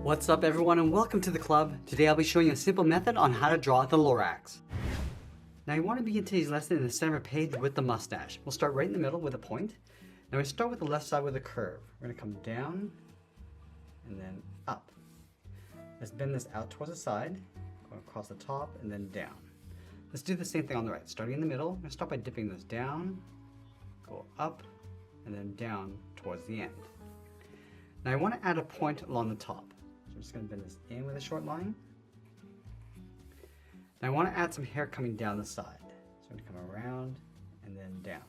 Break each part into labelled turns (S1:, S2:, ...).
S1: What's up everyone and welcome to the club. Today I'll be showing you a simple method on how to draw the Lorax. Now you want to begin today's lesson in the center of the page with the mustache. We'll start right in the middle with a point. Now we start with the left side with a curve. We're going to come down and then up. Let's bend this out towards the side, going across the top and then down. Let's do the same thing on the right. Starting in the middle, I'm going to start by dipping this down, go up and then down towards the end. Now I want to add a point along the top. I'm just going to bend this in with a short line. Now I want to add some hair coming down the side. So I'm going to come around and then down.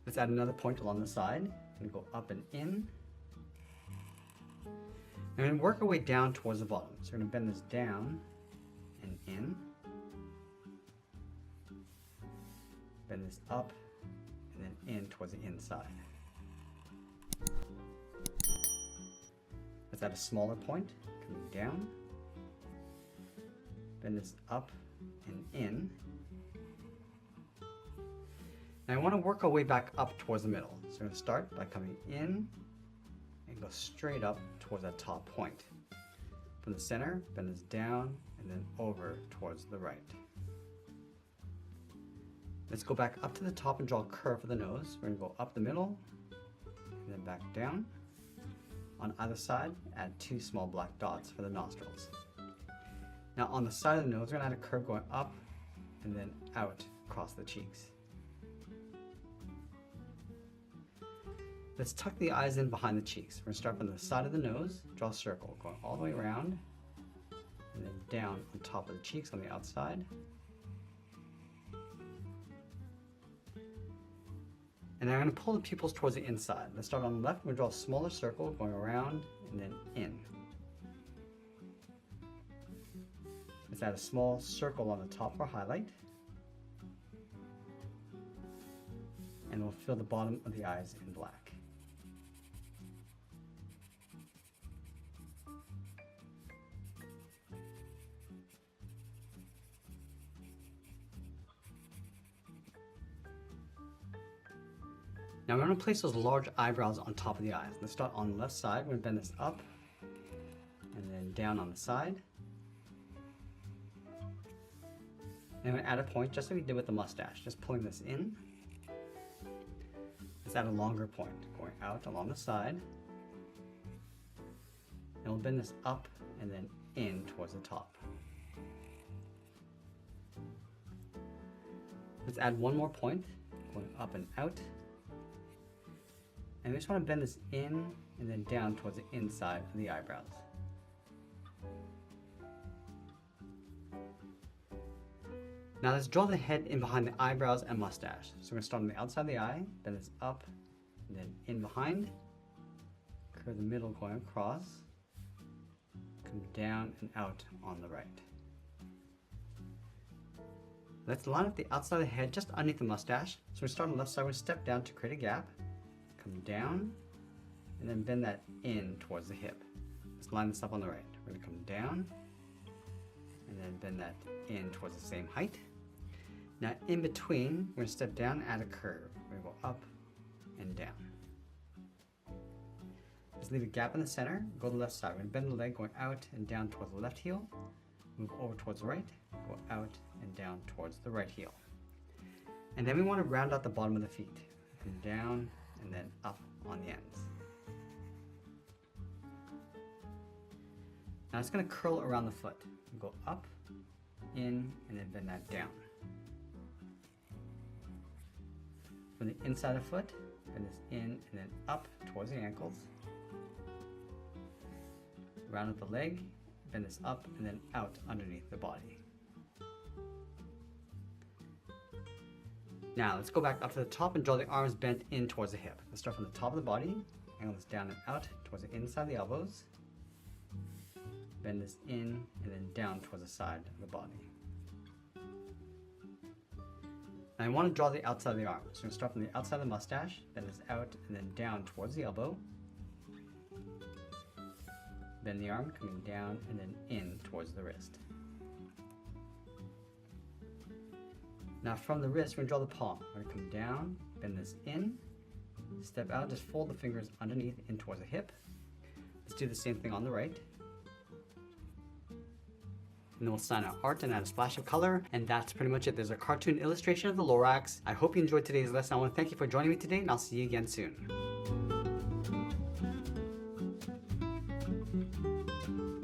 S1: Let's add another point along the side and go up and in. And we're going to work our way down towards the bottom. So we're going to bend this down and in. Bend this up and then in towards the inside. Let's add a smaller point coming down. Bend this up and in. Now I want to work our way back up towards the middle. So we're going to start by coming in and go straight up towards that top point. From the center, bend this down and then over towards the right. Let's go back up to the top and draw a curve for the nose. We're going to go up the middle and then back down. On either side, add two small black dots for the nostrils. Now on the side of the nose, we're going to add a curve going up and then out across the cheeks. Let's tuck the eyes in behind the cheeks. We're going to start from the side of the nose, draw a circle going all the way around and then down on top of the cheeks on the outside. And then I'm going to pull the pupils towards the inside. Let's start on the left. We're going to draw a smaller circle going around and then in. Let's add a small circle on the top for highlight. And we'll fill the bottom of the eyes in black. Now we're going to place those large eyebrows on top of the eyes. Let's start on the left side. We're going to bend this up and then down on the side. And we're going to add a point just like we did with the mustache, just pulling this in. Let's add a longer point going out along the side. And we'll bend this up and then in towards the top. Let's add one more point going up and out. And we just want to bend this in and then down towards the inside of the eyebrows. Now let's draw the head in behind the eyebrows and mustache. So we're going to start on the outside of the eye, bend this up and then in behind, curve the middle going across, come down and out on the right. Let's line up the outside of the head just underneath the mustache. So we start on the left side, we're going to step down to create a gap. Come down and then bend that in towards the hip. Let's line this up on the right. We're going to come down and then bend that in towards the same height. Now in between, we're going to step down and add a curve. We're going to go up and down. Let's leave a gap in the center. Go to the left side. We're going to bend the leg going out and down towards the left heel. Move over towards the right. Go out and down towards the right heel. And then we want to round out the bottom of the feet. Come down and then up on the ends. Now it's going to curl around the foot. Go up, in, and then bend that down. From the inside of the foot, bend this in and then up towards the ankles. Round out the leg, bend this up and then out underneath the body. Now let's go back up to the top and draw the arms bent in towards the hip. Let's start from the top of the body, angle this down and out towards the inside of the elbows. Bend this in and then down towards the side of the body. Now I want to draw the outside of the arm. So I'm going to start from the outside of the mustache, bend this out and then down towards the elbow. Bend the arm coming down and then in towards the wrist. Now from the wrist, we're going to draw the palm. We're going to come down, bend this in, step out, just fold the fingers underneath in towards the hip. Let's do the same thing on the right. And then we'll sign our art and add a splash of color. And that's pretty much it. There's a cartoon illustration of the Lorax. I hope you enjoyed today's lesson. I want to thank you for joining me today, and I'll see you again soon.